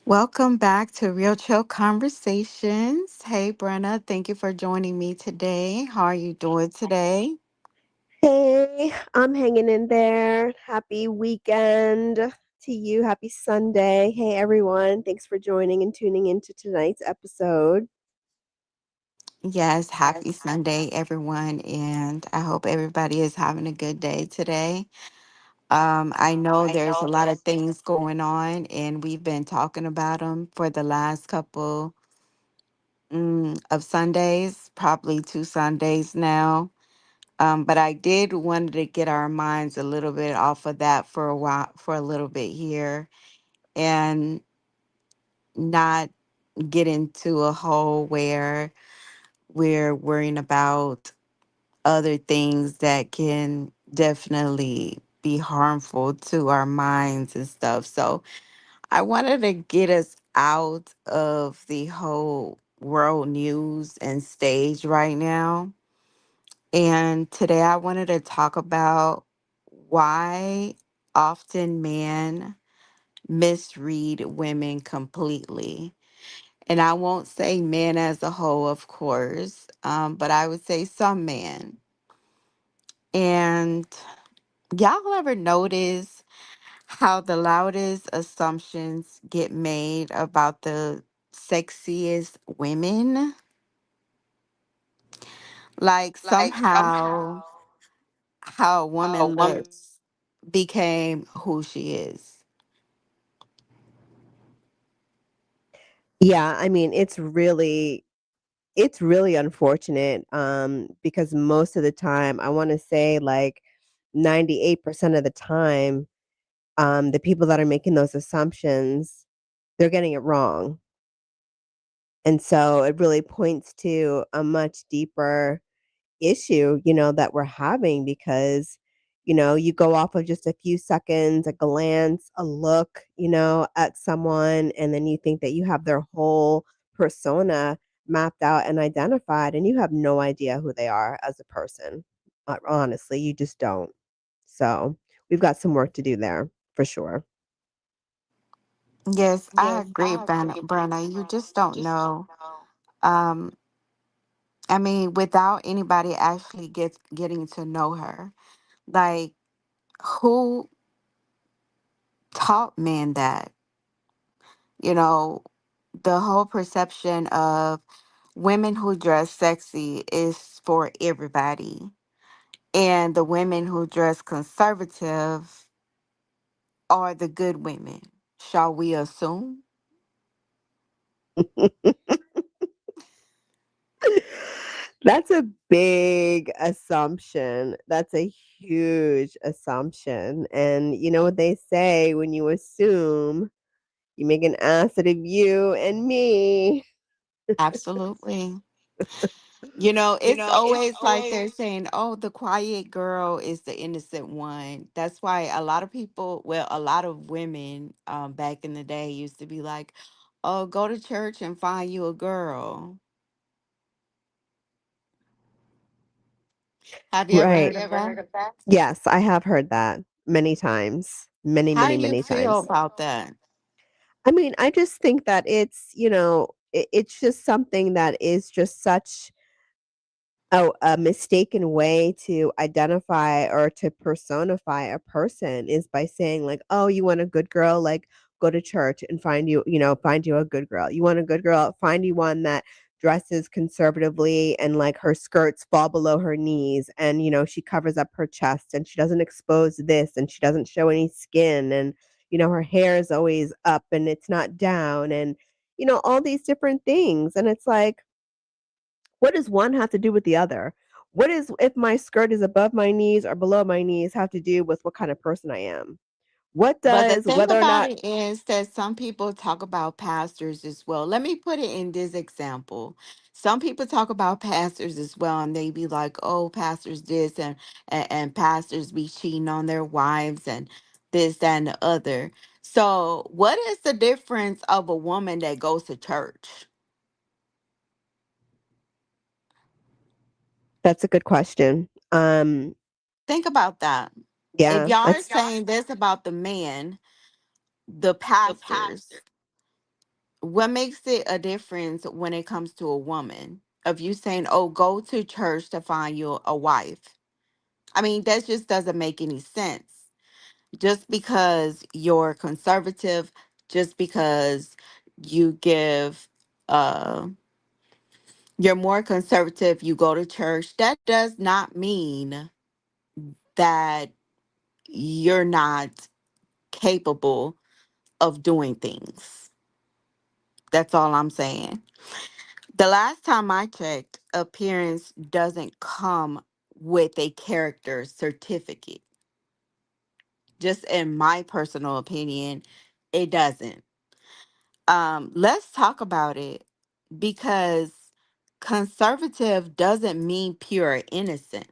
Welcome back to Real Chill Conversations. Hey, Brenna, thank you for joining me today. How are you doing today? Hey, I'm hanging in there. Happy weekend to you. Happy Sunday. Hey, everyone. Thanks for joining and tuning into tonight's episode. Yes, happy Sunday, everyone, and I hope everybody is having a good day today. I know there's a lot of things going on, and we've been talking about them for the last couple of Sundays, probably 2 Sundays now. But I did wanted to get our minds a little bit off of that for a while, for a little bit here, and not get into a hole where we're worrying about other things that can definitely be harmful to our minds and stuff. So I wanted to get us out of the whole world news and stage right now. And today I wanted to talk about why often men misread women completely. And I won't say men as a whole, of course, but I would say some men. And y'all ever notice how the loudest assumptions get made about the sexiest women? Like somehow how a woman looks became who she is. Yeah, I mean, it's really unfortunate because most of the time, I want to say like 98% of the time, the people that are making those assumptions, they're getting it wrong. And so it really points to a much deeper issue, that we're having because, you go off of just a few seconds, a glance, a look, at someone, and then you think that you have their whole persona mapped out and identified, and you have no idea who they are as a person. Honestly, you just don't. So we've got some work to do there for sure. Yes, I agree, Brenna. You just don't know. Um, I mean, without anybody actually getting to know her, like who taught men that? You know, the whole perception of women who dress sexy is for everybody, and the women who dress conservative are the good women. Shall we assume? That's a big assumption. That's a huge assumption. And you know what they say, when you assume, you make an ass out of you and me. Absolutely. It's always like they're saying, oh, the quiet girl is the innocent one. That's why a lot of people, well, a lot of women back in the day used to be like, oh, go to church and find you a girl. Have you ever Right. heard of that? Yes, I have heard that many times. Many, How many, do you many feel times. about that? I mean, I just think that it's just something that is just such a mistaken way to identify or to personify a person is by saying like, "Oh, you want a good girl? Like, go to church and find you a good girl. You want a good girl? Find you one that dresses conservatively and like her skirts fall below her knees and she covers up her chest and she doesn't expose this and she doesn't show any skin and her hair is always up and it's not down and all these different things." And it's like, what does one have to do with the other? What is if my skirt is above my knees or below my knees have to do with what kind of person I am? What But the does thing whether or about not it is that some people talk about pastors as well. Let me put it in this example. Some people talk about pastors as well, and they be like, "Oh, pastors this and pastors be cheating on their wives and this that, and the other." So, what is the difference of a woman that goes to church? that's a good question. Think about that. If Yeah, y'all are that's saying this about the men, the pastors, what makes it a difference when it comes to a woman? Of you saying, "Oh, go to church to find you a wife." I mean, that just doesn't make any sense. Just because you're conservative, just because you give uh you're more conservative, you go to church, that does not mean that you're not capable of doing things. That's all I'm saying. The last time I checked, appearance doesn't come with a character certificate. Just in my personal opinion, it doesn't. Let's talk about it, because conservative doesn't mean pure innocent.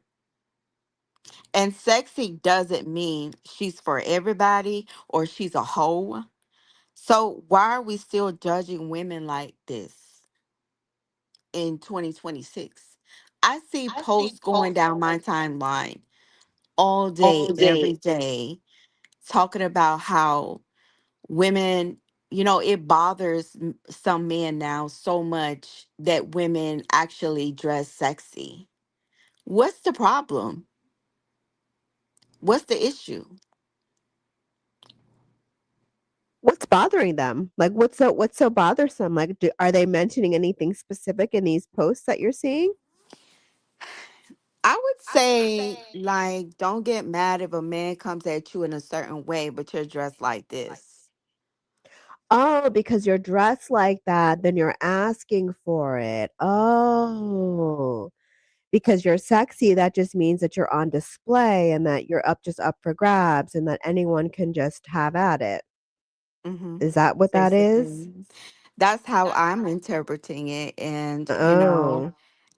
And sexy doesn't mean she's for everybody or she's a hoe. So why are we still judging women like this in 2026? I see posts going down my timeline all day, every day, talking about how women, it bothers some men now so much that women actually dress sexy. What's the problem? What's the issue? What's bothering them? Like, what's so bothersome? Like, are they mentioning anything specific in these posts that you're seeing? I would say, like, don't get mad if a man comes at you in a certain way, but you're dressed like this. Oh, because you're dressed like that, then you're asking for it. Oh, because you're sexy, that just means that you're on display and that you're up for grabs and that anyone can just have at it. Mm-hmm. Is that what that is? Basically, that's how I'm interpreting it. And, Oh.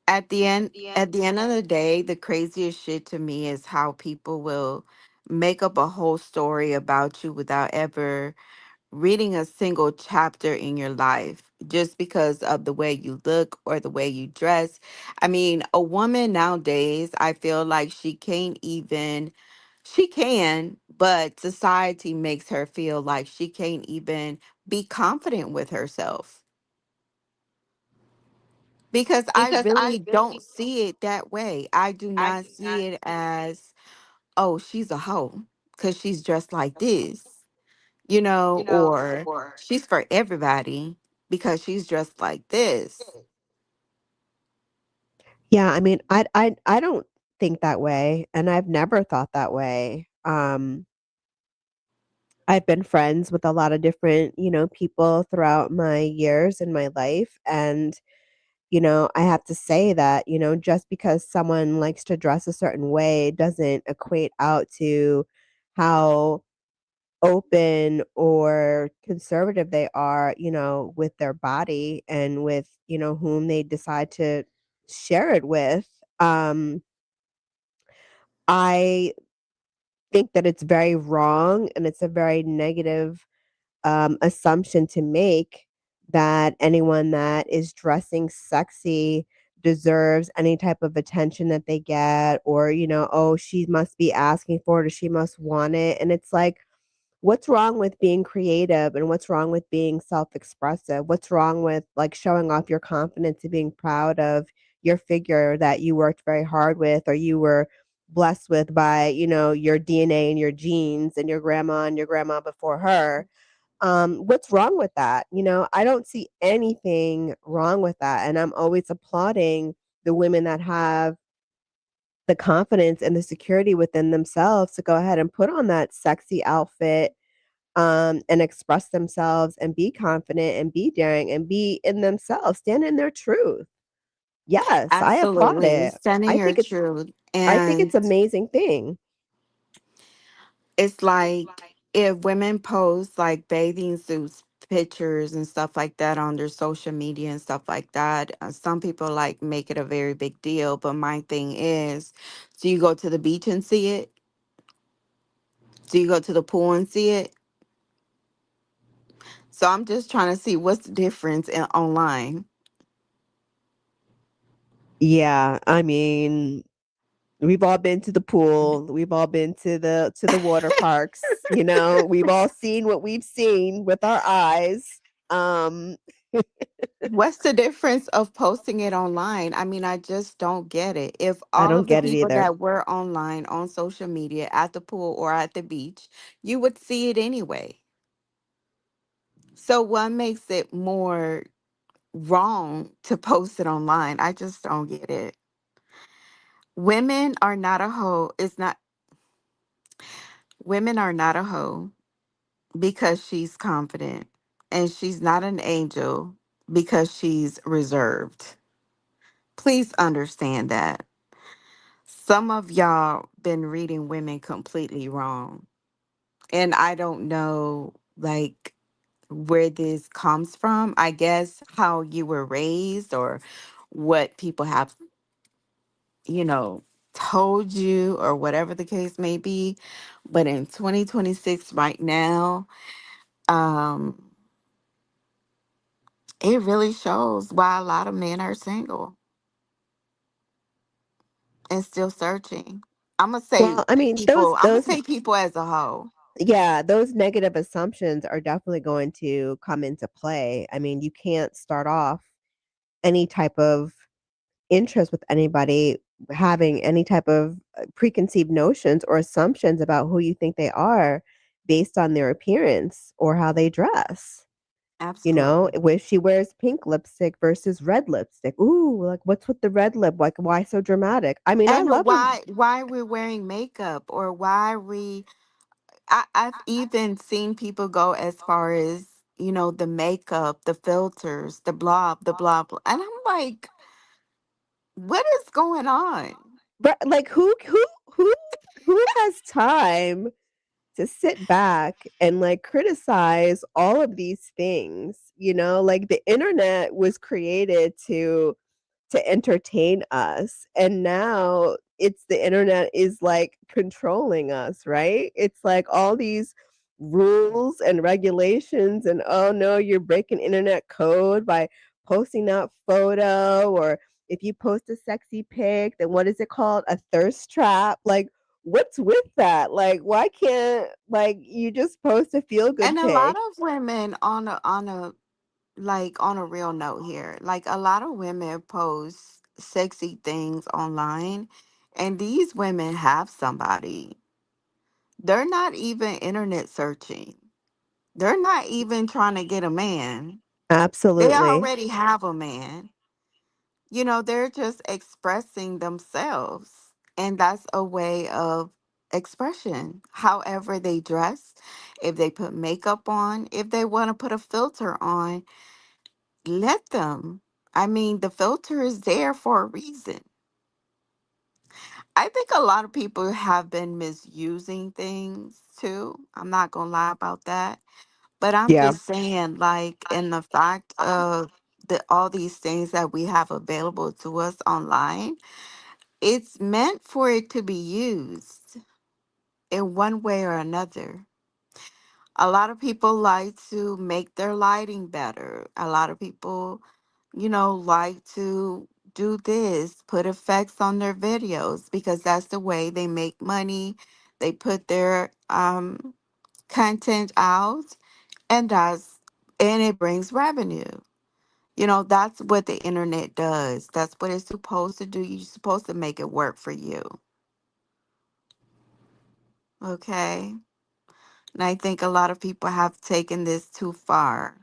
at the end of the day, the craziest shit to me is how people will make up a whole story about you without ever reading a single chapter in your life, just because of the way you look or the way you dress. I mean, a woman nowadays, I feel like she can, but society makes her feel like she can't even be confident with herself. Because I really don't see it that way. I do not see it as, "Oh, she's a hoe because she's dressed like this," or "She's for everybody because she's dressed like this." Yeah, I mean, I don't think that way, and I've never thought that way. I've been friends with a lot of different, people throughout my years in my life, and I have to say that, just because someone likes to dress a certain way doesn't equate out to how open or conservative they are, with their body and with, whom they decide to share it with. I think that it's very wrong and it's a very negative assumption to make that anyone that is dressing sexy deserves any type of attention that they get, or oh, she must be asking for it or she must want it. And it's like, what's wrong with being creative and what's wrong with being self-expressive? What's wrong with like showing off your confidence and being proud of your figure that you worked very hard with or you were blessed with by, your DNA and your genes and your grandma before her? What's wrong with that? I don't see anything wrong with that. And I'm always applauding the women that have the confidence and the security within themselves to go ahead and put on that sexy outfit, and express themselves and be confident and be daring and be in themselves, stand in their truth. Yes, I applaud Absolutely. it. Standing I your think it's truth. I think And it's amazing thing. it's like, if women post like bathing suits pictures and stuff like that on their social media and stuff like that, some people like make it a very big deal. But my thing is, do you go to the beach and see it? Do you go to the pool and see it? So I'm just trying to see what's the difference online. Yeah, I mean, we've all been to the pool, we've all been to the water parks, we've all seen what we've seen with our eyes. Um, What's the difference of posting it online? I mean, I just don't get it. If I all don't of the get it people either. that were online on social media at the pool or at the beach, you would see it anyway. So what makes it more wrong to post it online? I just don't get it. Women are not a hoe. It's not Women are not a hoe because she's confident, and she's not an angel because she's reserved. Please understand that. Some of y'all been reading women completely wrong. And I don't know like where this comes from. I guess how you were raised or what people have, you know, told you or whatever the case may be. But in 2026 right now, um it really shows why a lot of men are single and still searching. Well, I mean, I'm gonna say people as a whole. yeah, those negative assumptions are definitely going to come into play. I mean, you can't start off any type of interest with anybody having any type of preconceived notions or assumptions about who you think they are based on their appearance or how they dress. You know, Absolutely. if she wears pink lipstick versus red lipstick. Ooh, like what's with the red lip? Like why so dramatic? I mean, I And love a why we're wearing makeup or why we I've even seen people go as far as, the makeup, the filters, the blah blah. And I'm like, what is going on? but like who has time to sit back and like criticize all of these things, you know? Like the internet was created to entertain us, and now it's the internet is like controlling us, right? It's like all these rules and regulations, and oh no, you're breaking internet code by posting that photo, or if you post a sexy pic, then what is it called, a thirst trap? Like what's with that? Like why can't like you just post a feel good And a lot pic? of women on a real note here, like a lot of women post sexy things online, and these women have somebody. They're not even internet searching. They're not even trying to get a man. They Absolutely. already have a man. They're just expressing themselves. And that's a way of expression. However, they dress, if they put makeup on, if they want to put a filter on, let them. I mean, the filter is there for a reason. I think a lot of people have been misusing things too. I'm not going to lie about that. But I'm Yeah, just saying, like, in the fact of all these things that we have available to us online, it's meant for it to be used in one way or another. A lot of people like to make their lighting better. A lot of people, like to do this, put effects on their videos because that's the way they make money. They put their content out, and it brings revenue. That's what the internet does. That's what it's supposed to do. You're supposed to make it work for you. Okay. And I think a lot of people have taken this too far.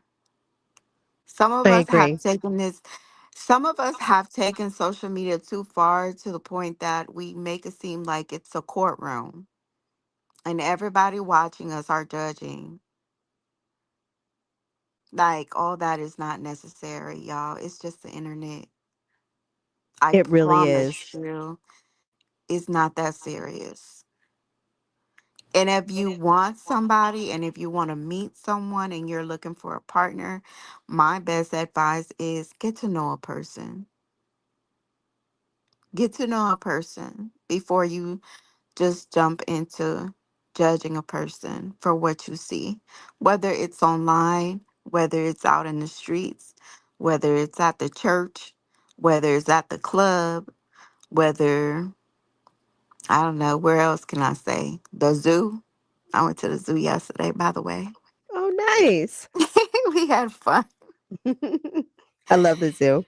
Some of I us have agree. taken this, some of us have taken social media too far to the point that we make it seem like it's a courtroom and everybody watching us are judging. Like, all that is not necessary, y'all. It's just the internet. I It really is. promise you, it's not that serious. And if you want somebody and if you want to meet someone and you're looking for a partner, my best advice is get to know a person. Get to know a person before you just jump into judging a person for what you see, whether it's online, whether it's out in the streets, whether it's at the church, whether it's at the club, whether, I don't know, where else can I say? The zoo. I went to the zoo yesterday, by the way. Oh, nice. We had fun. I love the zoo.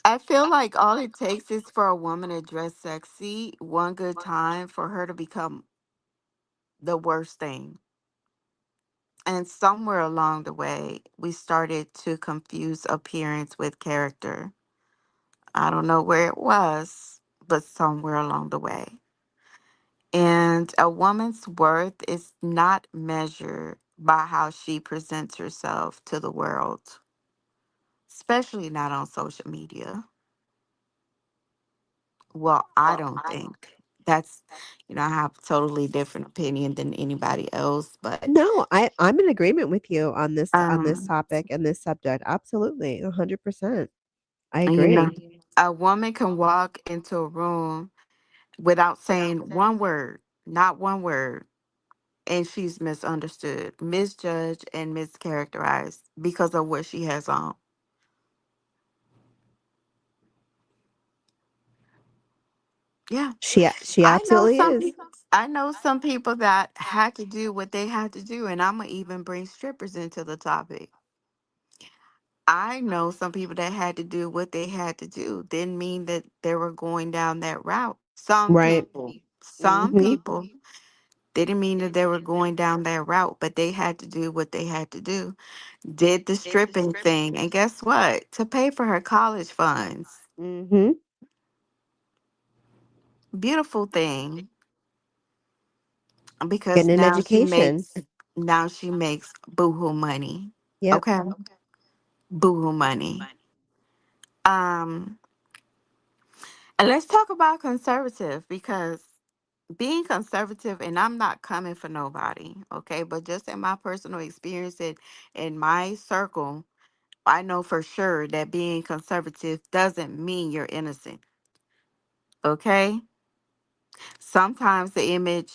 I feel like all it takes is for a woman to dress sexy one good time for her to become the worst thing. And somewhere along the way, we started to confuse appearance with character. I don't know where it was, but somewhere along the way. And a woman's worth is not measured by how she presents herself to the world, especially not on social media. Well, I don't think that's, I have a totally different opinion than anybody else, but No, I'm in agreement with you on this um, topic and this subject. Absolutely, 100%. I you know, agree. a woman can walk into a room without saying one word, not one word, and she's misunderstood, misjudged, and mischaracterized because of what she has on. Yeah. She I know absolutely some is. people I know some people that had to do what they had to do, and I'm gonna even bring strippers into the topic. I know some people that had to do what they had to do. Didn't mean that they were going down that route. Right. Some Mhm. people didn't mean that they were going down that route, but they had to do what they had to do. Did the stripping thing, and guess what? To pay for her college funds. Mhm. Beautiful thing, because Getting an education. now she makes boohoo money. Yep. Okay, boohoo money. Um, and let's talk about conservative, because being conservative, and I'm not coming for nobody, okay, but just in my personal experience and in my circle, I know for sure that being conservative doesn't mean you're innocent. Okay, sometimes the image,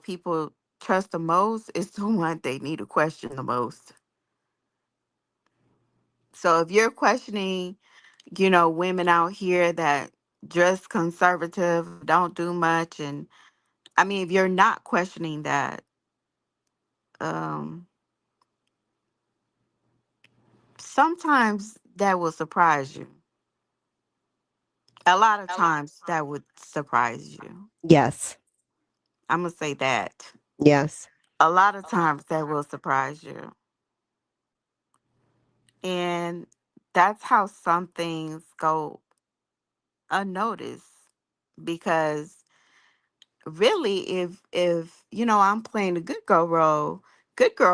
people trust the most is the one they need to question the most. So if you're questioning, women out here that dress conservative, don't do much, and I mean, if you're not questioning that, um, sometimes that will surprise you. A lot of times that would surprise you. Yes. I'm gonna say that. Yes. A lot of times that will surprise you. And that's how some things go unnoticed, because really, if I'm playing the good girl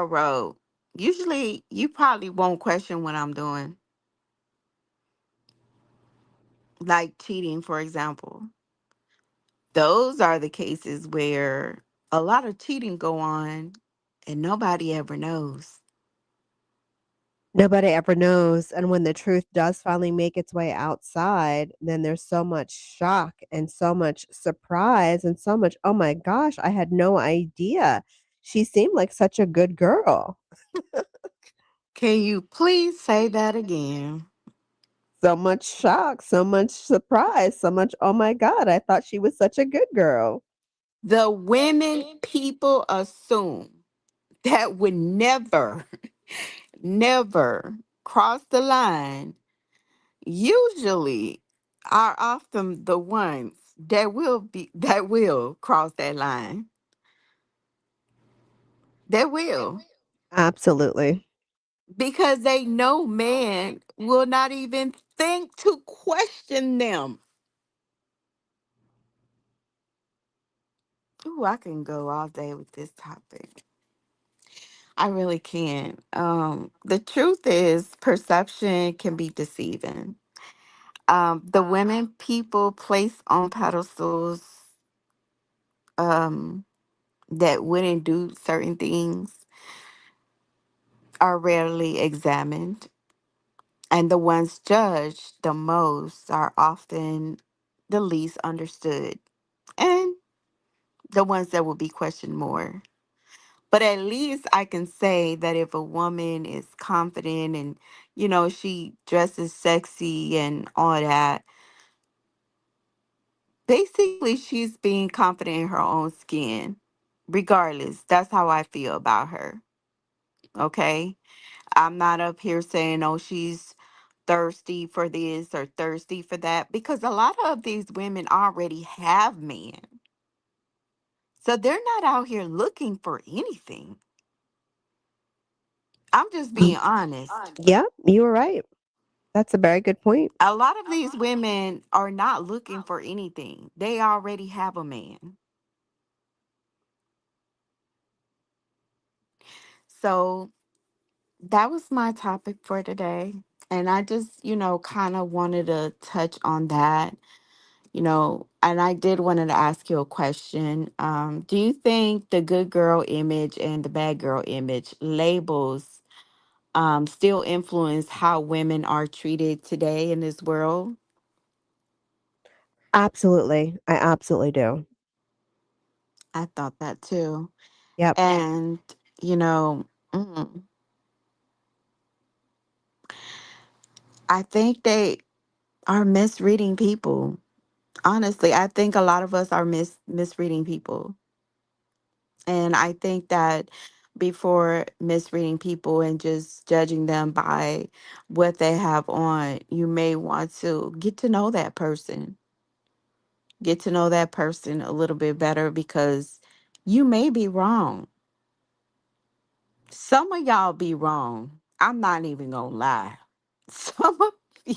role, usually you probably won't question what I'm doing, like cheating, for example. Those are the cases where a lot of cheating go on and nobody ever knows. Nobody ever knows, and when the truth does finally make its way outside, then there's so much shock and so much surprise and so much, "Oh my gosh, I had no idea. She seemed like such a good girl." Can you please say that again? So much shock, so much surprise, so much, "Oh my god, I thought she was such a good girl." The women people assume that would never, never cross the line, usually are often the ones that will cross that line. They will, Absolutely. because they know man will not even think to question them. Ooh, I can go all day with this topic. I really can. The truth is, perception can be deceiving. The women people place on pedestals, um, that wouldn't do certain things, are rarely examined, and the ones judged the most are often the least understood, and the ones that will be questioned more. But at least I can say that if a woman is confident and, she dresses sexy and all that, basically she's being confident in her own skin. Regardless, that's how I feel about her. Okay. I'm not up here saying, oh, she's thirsty for this or thirsty for that, because a lot of these women already have men. So they're not out here looking for anything. I'm just being honest. Yeah, you were right. That's a very good point. A lot of these women are not looking for anything. They already have a man. So that was my topic for today. And I just, kind of wanted to touch on that, and I did wanted to ask you a question. Do you think the good girl image and the bad girl image labels still influence how women are treated today in this world? Absolutely. I absolutely do. I thought that too. Yep. And, you know, mm, I think they are misreading people. Honestly, I think a lot of us are misreading people. And I think that before misreading people and just judging them by what they have on, you may want to get to know that person a little bit better, because you may be wrong. Some of y'all be wrong. I'm not even gonna lie. Some of y-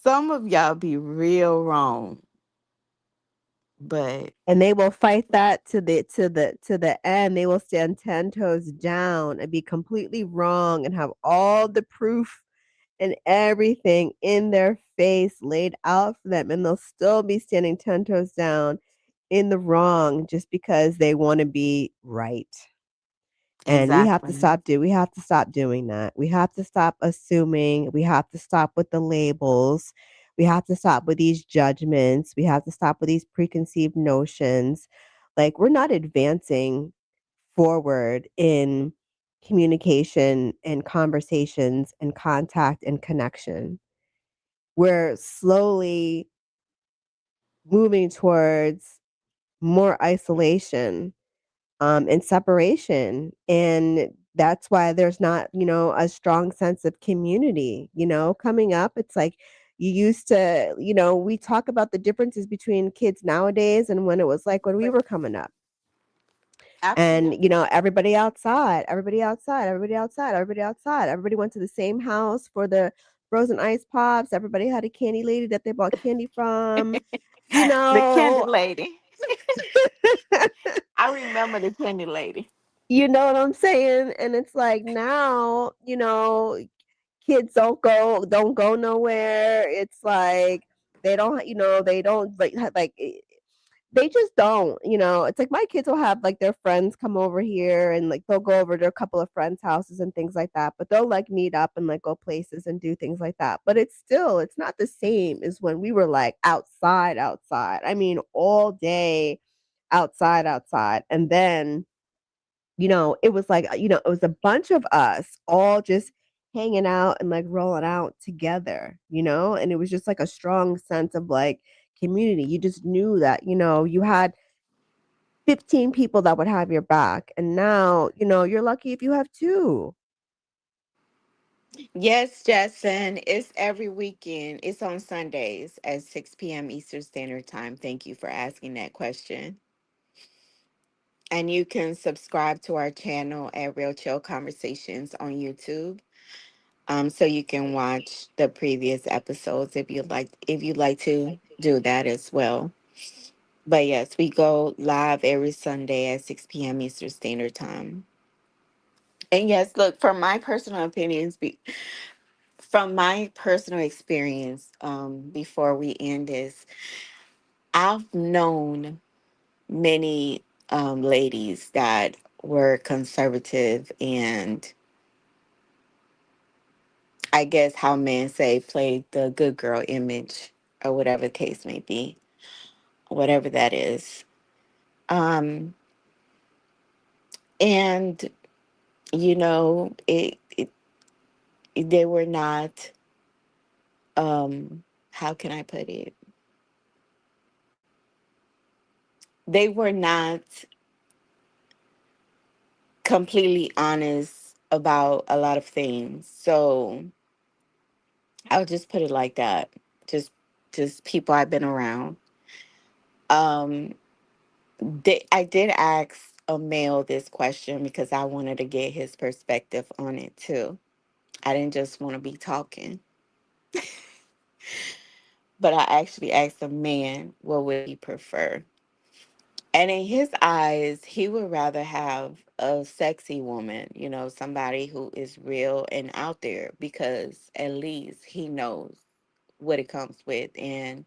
some of y'all be real wrong, but And they will fight that to the end. They will stand 10 toes down and be completely wrong and have all the proof and everything in their face laid out for them, and they'll still be standing 10 toes down in the wrong just because they want to be right. And exactly. we have to stop doing that. We have to stop assuming, we have to stop with the labels. We have to stop with these judgments. We have to stop with these preconceived notions. Like, we're not advancing forward in communication and conversations and contact and connection. We're slowly moving towards more isolation, and separation. And that's why there's not, a strong sense of community, coming up. It's like you used to, we talk about the differences between kids nowadays and when it was like when we were coming up. And, Absolutely. everybody outside, everybody outside, everybody outside, everybody outside. Everybody went to the same house for the frozen ice pops. Everybody had a candy lady that they bought candy from, you The candy know. lady. I remember the candy lady. You know what I'm saying? And it's like now, kids don't go nowhere. It's like they don't, they don't they just don't, it's like my kids will have like their friends come over here and like they'll go over to a couple of friends' houses and things like that. But they'll like meet up and like go places and do things like that. But it's not the same as when we were like outside, outside. I mean, all day outside, outside. And then it was like, it was a bunch of us all just hanging out and like rolling out together, and it was just like a strong sense of like community. You just knew that, you had 15 people that would have your back. And now, you're lucky if you have two. Yes, Jackson. It's every weekend. It's on Sundays at 6 p.m. Eastern Standard Time. Thank you for asking that question. And you can subscribe to our channel at Real Chill Conversations on YouTube. So you can watch the previous episodes if you'd like to do that as well. But yes, we go live every Sunday at 6 p.m. Eastern Standard Time. And yes, look, from my personal experience, before we end this, I've known many ladies that were conservative and, I guess how men say, played the good girl image, or whatever the case may be, whatever that is. Um, and they were not, how can I put it? They were not completely honest about a lot of things. So I'll just put it like that. Just just people I've been around. Um I did ask a male this question because I wanted to get his perspective on it too. I didn't just want to be talking, but I actually asked a man what would he prefer. And in his eyes, he would rather have a sexy woman, somebody who is real and out there because at least he knows what it comes with. And,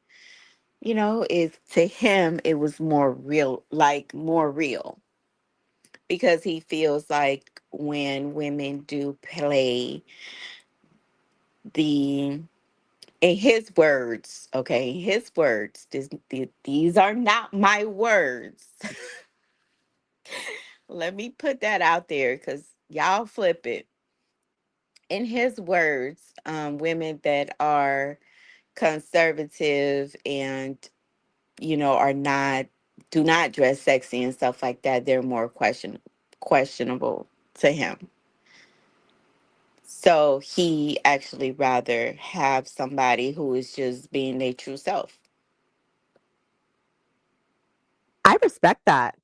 it to him, it was more real, like more real because he feels like when women do play the, in his words, okay, his words, these are not my words. Let me put that out there because y'all flip it. In his words, women that are conservative and, are not, do not dress sexy and stuff like that, they're more questionable to him. So he actually rather have somebody who is just being their true self. I respect that.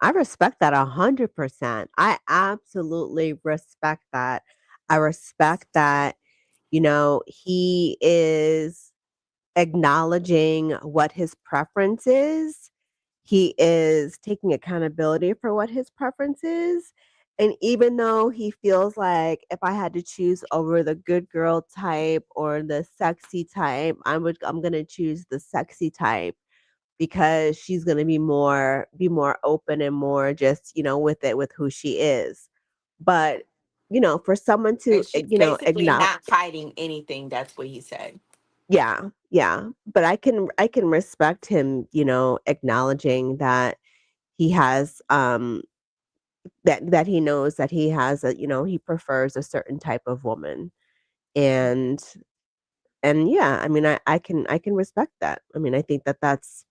I respect that 100%. I absolutely respect that. I respect that, he is acknowledging what his preference is. He is taking accountability for what his preference is. And even though he feels like if I had to choose over the good girl type or the sexy type, I'm going to choose the sexy type because she's going to be more open and more just, with it with who she is. But, for someone to, And she's basically acknowledge. not hiding anything. That's what he said. Yeah, yeah, but I can respect him, acknowledging that he has, that he knows that he has a he prefers a certain type of woman, and yeah, I mean, I can respect that. I mean, I think that that's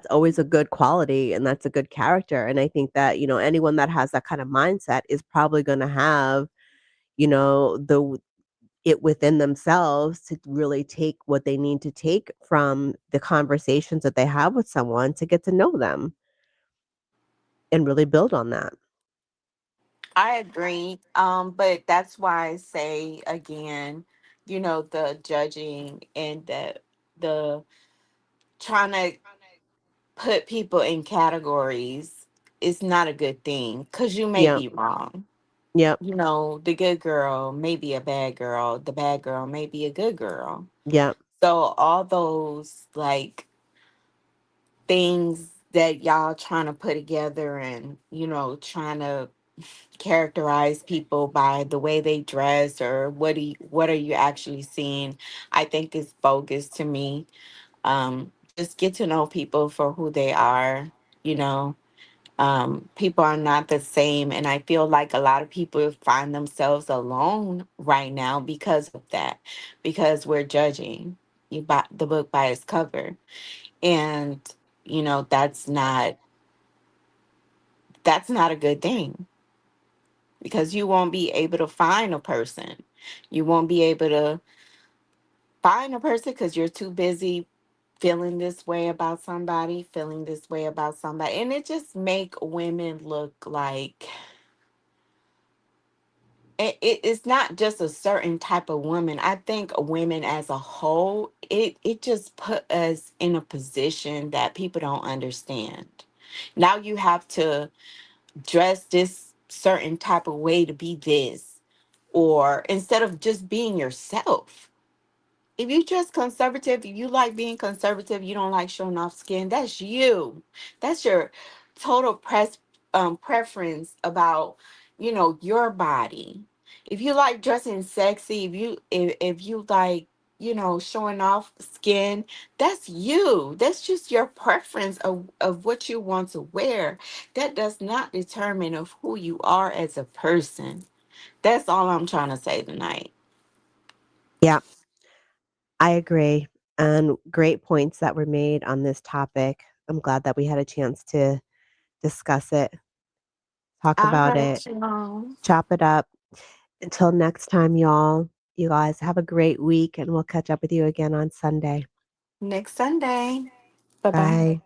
always a good quality and that's a good character, and I think that, anyone that has that kind of mindset is probably gonna have, the it within themselves to really take what they need to take from the conversations that they have with someone to get to know them and really build on that. I agree. But that's why I say again, the judging and the trying to put people in categories is not a good thing because you may Yep, be wrong. yep, The good girl may be a bad girl. The bad girl may be a good girl. yep, So all those like things that y'all trying to put together and, trying to characterize people by the way they dress or what are you actually seeing, I think is bogus to me. Just get to know people for who they are. you know People are not the same, and I feel like a lot of people find themselves alone right now because of that, because we're judging you by the book by its cover. And that's not a good thing, because you won't be able to find a person. You won't be able to find a person because you're too busy feeling this way about somebody, feeling this way about somebody. And it just make women look like it's not just a certain type of woman. I think women as a whole, it just put us in a position that people don't understand. Now you have to dress this certain type of way to be this, or instead of just being yourself. If you just conservative, if you like being conservative, you don't like showing off skin, that's you. That's your total preference about, your body. If you like dressing sexy, if you like, showing off skin, that's you. That's just your preference of what you want to wear. That does not determine of who you are as a person. That's all I'm trying to say tonight. yeah, I agree. And great points that were made on this topic. I'm glad that we had a chance to discuss it, talk All about right, it, y'all. chop it up. Until next time, y'all, you guys have a great week and we'll catch up with you again on Sunday. Next Sunday. Bye bye. Bye.